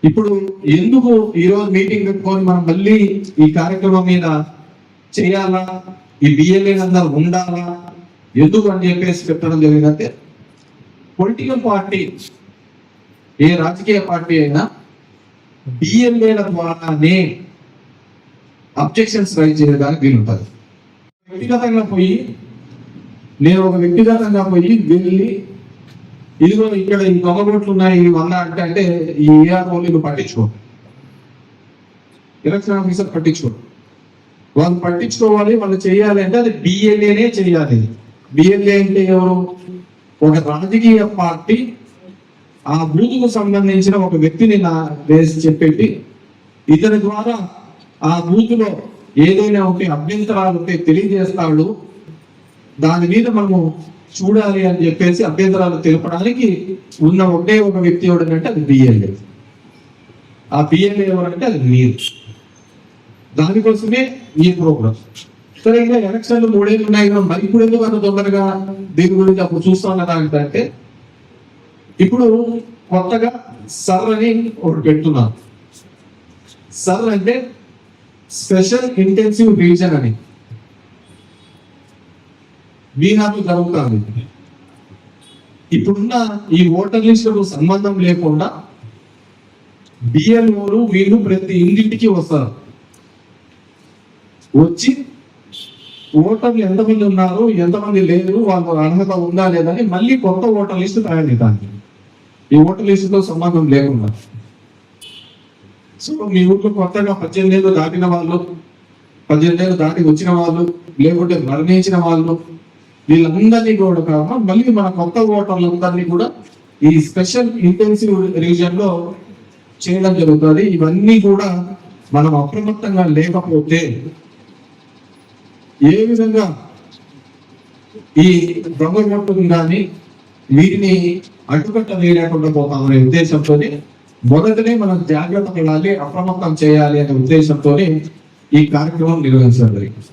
ఇప్పుడు ఎందుకు ఈరోజు మీటింగ్ పెట్టుకొని మనం మళ్ళీ ఈ కార్యక్రమం మీద చేయాలా, ఈ బిఎల్ఏ అందరూ ఉండాలా, ఎందుకు అని చెప్పేసి చెప్పడం జరిగిందంటే, పొలిటికల్ పార్టీ ఏ రాజకీయ పార్టీ అయినా బిఎల్ఏల ద్వారానే అబ్జెక్షన్స్ రైజ్ చేయడానికి వీలుంటుంది. వ్యక్తిగతంగా పోయి వెళ్ళి ఇదిగో ఇక్కడ ఈ దొంగబోట్లు ఉన్నాయి, ఈ 100 అంటే ఈ ఏఆర్ఓలు పట్టించుకోరు, ఎలక్షన్ ఆఫీసర్ పట్టించుకోరు. వాళ్ళు పట్టించుకోవాలి, వాళ్ళు చేయాలి అంటే అది బిఎల్ఏనే చేయాలి. బిఎల్ఏ అంటే ఎవరు? ఒక రాజకీయ పార్టీ ఆ బూతుకు సంబంధించిన ఒక వ్యక్తిని వేసి చెప్పేసి ఇతని ద్వారా ఆ బూతులో ఏదైనా ఉంటే అభ్యంతరాలు ఉంటే తెలియజేస్తాడు. దాని మీద మనము చూడాలి అని చెప్పేసి అభ్యంతరాలు తెలపడానికి ఉన్న ఒకే ఒక వ్యక్తి ఎవడంటే అది బిఎల్ఏ. ఆ బిఎల్ఏ ఎవరంటే అది మీరు. దానికోసమే ఈ ప్రోగ్రామ్. సరే, ఇంకా ఎలక్షన్లు 3 ఏళ్ళు ఉన్నాయి కదా, మరి ఇప్పుడు ఎందుకు అంత తొందరగా దీని గురించి అప్పుడు చూస్తాం కదా అంటే, ఇప్పుడు కొత్తగా సర్ అని ఒకటి పెడుతున్నారు. సర్ అంటే స్పెషల్ ఇంటెన్సివ్ రీజన్ అని వీనాకు జరుగుతుంది. ఇప్పుడున్న ఈ ఓటర్ లిస్టుకు సంబంధం లేకుండా బిఎల్ఓలు వీళ్ళు ప్రతి ఇంటింటికి వస్తారు. వచ్చి ఓటర్లు ఎంతమంది ఉన్నారు, ఎంతమంది లేరు, వాళ్ళ అర్హత ఉందా లేదని మళ్ళీ కొత్త ఓటర్ లిస్టు తయారు చేయడానికి, ఈ ఓటర్ లిస్టుతో సంబంధం లేకుండా. సో మీ ఊళ్ళో కొత్తగా 18 ఏళ్ళు దాటిన వాళ్ళు, 18 ఏళ్ళు దాటి వచ్చిన వాళ్ళు, లేకుంటే మరణించిన వాళ్ళు, వీళ్ళందరినీ కూడా కాక మళ్ళీ మన కొత్త ఓటర్లందరినీ కూడా ఈ స్పెషల్ ఇంటెన్సివ్ రీజన్ లో చేయడం జరుగుతుంది. ఇవన్నీ కూడా మనం అప్రమత్తంగా లేకపోతే ఏ విధంగా ఈ దొంగ ఓట్లు కానీ వీటిని అడ్డుకట్ట వేయకుండా పోతామనే ఉద్దేశంతో మొదటనే మనం జాగ్రత్త పడాలి, అప్రమత్తం చేయాలి అనే ఉద్దేశంతో ఈ కార్యక్రమం నిర్వహించడం జరిగింది.